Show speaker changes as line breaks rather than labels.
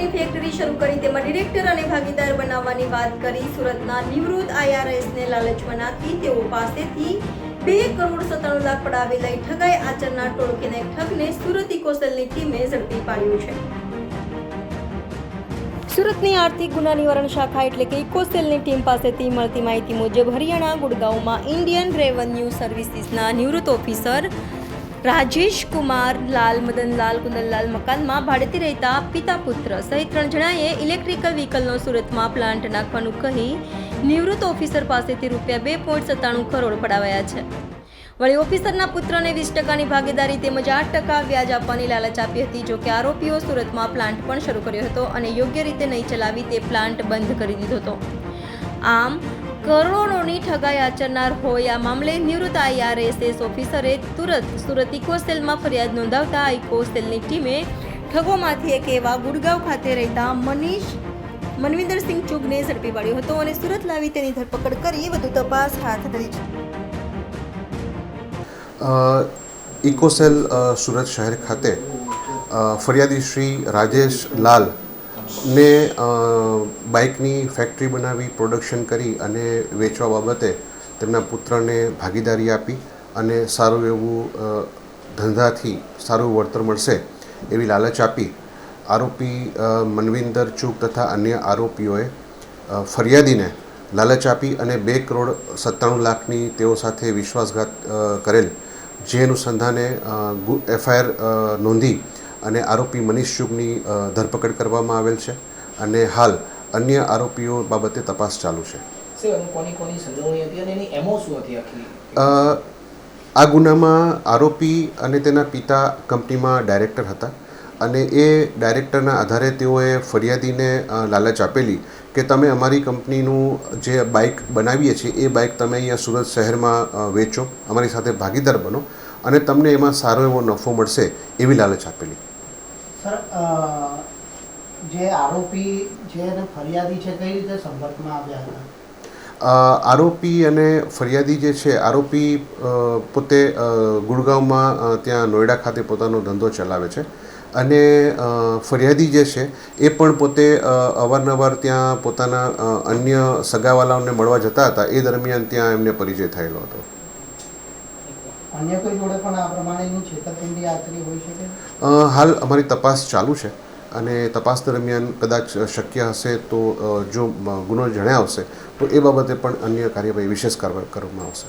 પોતપોતાની ફેક્ટરી શરૂ કરી તેમાં ડિરેક્ટર અને ભાગીદાર બનાવવાની વાત કરી સુરતના નિવૃત્ત IRSને લાલચમાં નાખી તેઓ પાસેથી 2 કરોડ 97 લાખ પડાવી લઈ ઠગાઈ આચરનાર ટોળકીના એક ઠગને સુરત ઇકોસેલની ટીમે ઝડપી પાડ્યો છે। સુરતની આર્થિક ગુના નિવારણ શાખા એટલે કે ઇકોસેલની ટીમ પાસેથી મળતી માહિતી મુજબ હરિયાણા ગુડગાંવમાં ઇન્ડિયન રેવન્યુ સર્વિસીસના નિવૃત્ત ઓફિસર રાજેશ કુમાર લાલ મદનલાલ કુંદનલાલ મકાનમાં ભાડેથી રહેતા પિતા પુત્ર સહિત 3 જણાએ ઇલેક્ટ્રિકલ વ્હીકલનો સુરતમાં પ્લાન્ટ નાખવાનું કહી નિવૃત્ત ઓફિસર પાસેથી રૂપિયા 2.97 કરોડ પડાવ્યા છે। વળી ઓફિસરના પુત્રને 20% ભાગીદારી તેમજ 8% વ્યાજ આપવાની લાલચ આપી હતી। જોકે આરોપીઓ સુરતમાં પ્લાન્ટ પણ શરૂ કર્યો હતો અને યોગ્ય રીતે નહીં ચલાવી તે પ્લાન્ટ બંધ કરી દીધો હતો। આમ કરોડોની ઠગાઈ આચરનાર હોય આ મામલે નિવૃત્ત IRS ઓફિસરે તુરંત સુરત ઇકોસેલમાં ફરિયાદ નોંધાવતા ઇકોસેલની ટીમે ઠગોમાંથી એક એવા ગુડગાંવ ખાતે રહેતા મનવિંદરસિંહ ચુગને ઝડપી પાડ્યો હતો અને સુરત લાવી તેની ધરપકડ કરી વધુ તપાસ હાથ ધરી છે।
ઇકોસેલ સુરત શહેર ખાતે ફરિયાદી શ્રી રાજેશ લાલ ને બાઇકની ફેક્ટરી બનાવી પ્રોડક્શન કરી અને વેચવા બાબતે તેમના પુત્રને ભાગીદારી આપી અને સારું એવું ધંધાથી સારું વળતર મળશે એવી લાલચ આપી આરોપી મનવિંદર ચૂગ તથા અન્ય આરોપીઓએ ફરિયાદીને લાલચ આપી અને 2 કરોડ 97 લાખની તેઓ સાથે વિશ્વાસઘાત કરેલ, જે અનુસંધાને FIR નોંધી અને આરોપી મનીષ ચુગની ધરપકડ કરવામાં આવેલ છે અને હાલ અન્ય આરોપીઓ બાબતે તપાસ ચાલુ છે। આ ગુનામાં આરોપી અને તેના પિતા કંપનીમાં ડાયરેક્ટર હતા અને એ ડાયરેક્ટરના આધારે તેઓએ ફરિયાદીને લાલચ આપેલી કે તમે અમારી કંપનીનું જે બાઇક બનાવીએ છીએ એ બાઇક તમે અહીંયા સુરત શહેરમાં વેચો, અમારી સાથે ભાગીદાર બનો અને તમને એમાં સારો એવો નફો મળશે એવી લાલચ આપેલી।
સર, જે આરોપી જે ફરિયાદી છે કઈ રીતે સંપર્કમાં આવ્યા હતા?
આરોપી અને ફરિયાદી જે છે, આરોપી પોતે ગુડગાંવમાં ત્યાં નોઈડા ખાતે પોતાનો ધંધો ચલાવે છે અને ફરિયાદી જે છે એ પણ પોતે અવારનવાર ત્યાં પોતાના અન્ય સગાવાલાઓને મળવા જતા હતા। એ દરમિયાન ત્યાં એમને પરિચય થયેલો હતો।
અન્ય કોઈ જોડે પણ આ પ્રમાણેની છેતરપિંડી આચરી હોઈ શકે?
હાલ અમારી તપાસ ચાલુ છે અને તપાસ દરમિયાન કદાચ શક્ય હશે તો જો ગુનો જણાવશે તો એ બાબતે પણ અન્ય કાર્યવાહી વિશેષ કાર્યવાહી કરવામાં આવશે।